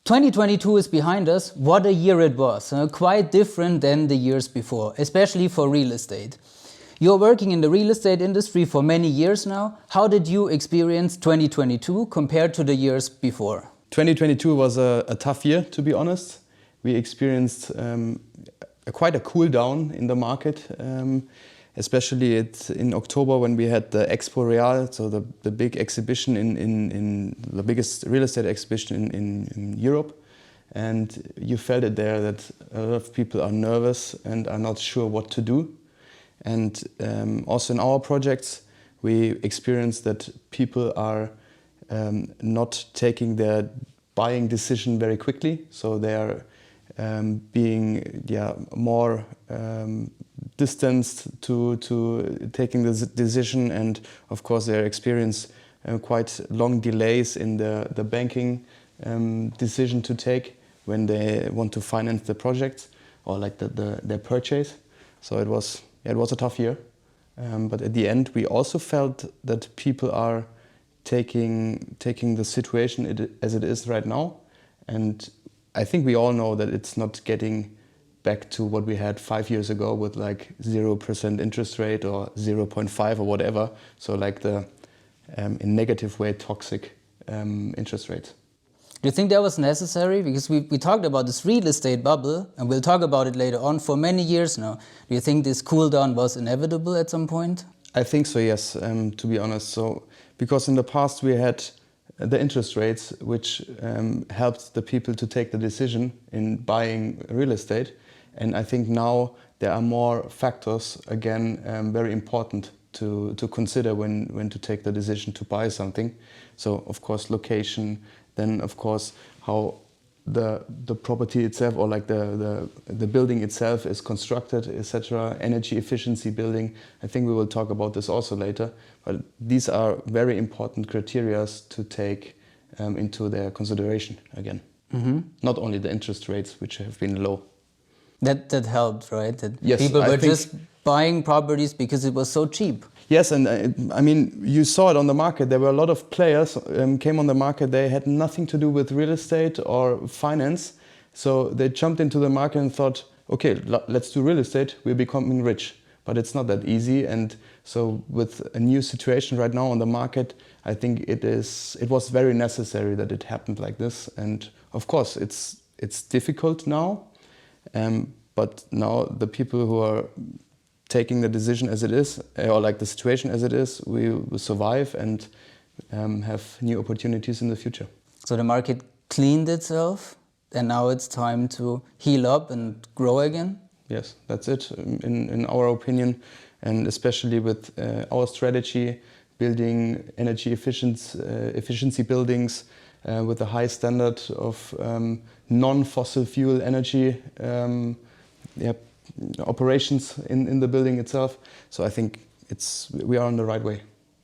2022 is behind us. What a year it was. Quite different than the years before, especially for real estate. You're working in the real estate industry for many years now. How did you experience 2022 compared to the years before? 2022 was a tough year, to be honest. We experienced quite a cool down in the market, especially in October when we had the Expo Real, so the big exhibition in the biggest real estate exhibition in Europe. And you felt it there that a lot of people are nervous and are not sure what to do. And also in our projects, we experienced that people are not taking their buying decision very quickly. So they are being more distanced to taking the decision, and of course they experience quite long delays in the banking decision to take when they want to finance the projects or like their purchase. So it was a tough year, but at the end we also felt that people are taking the situation as it is right now, and I think we all know that it's not getting back to what we had 5 years ago with like 0% interest rate or 0.5 or whatever. So like the in negative way toxic interest rates. Do you think that was necessary? Because we talked about this real estate bubble, and we'll talk about it later on, for many years now. Do you think this cool down was inevitable at some point? I think so, yes, to be honest. So because in the past we had the interest rates, which helped the people to take the decision in buying real estate. And I think now there are more factors, again, very important to consider when to take the decision to buy something. So, of course, location, then, of course, how the property itself or like the building itself is constructed, etc. Energy efficiency building. I think we will talk about this also later. But these are very important criteria to take into their consideration again. Mm-hmm. Not only the interest rates, which have been low. That helped, right? That yes, people were just buying properties because it was so cheap. Yes, and I mean, you saw it on the market. There were a lot of players came on the market. They had nothing to do with real estate or finance. So they jumped into the market and thought, okay, let's do real estate. We're becoming rich. But it's not that easy. And so with a new situation right now on the market, I think it was very necessary that it happened like this. And of course, it's difficult now. But now the people who are taking the decision as it is, or like the situation as it is, we will survive and have new opportunities in the future. So the market cleaned itself, and now it's time to heal up and grow again? Yes, that's it, in our opinion, and especially with our strategy, building energy efficiency buildings with a high standard of non-fossil fuel energy operations in the building itself. So I think we are on the right way.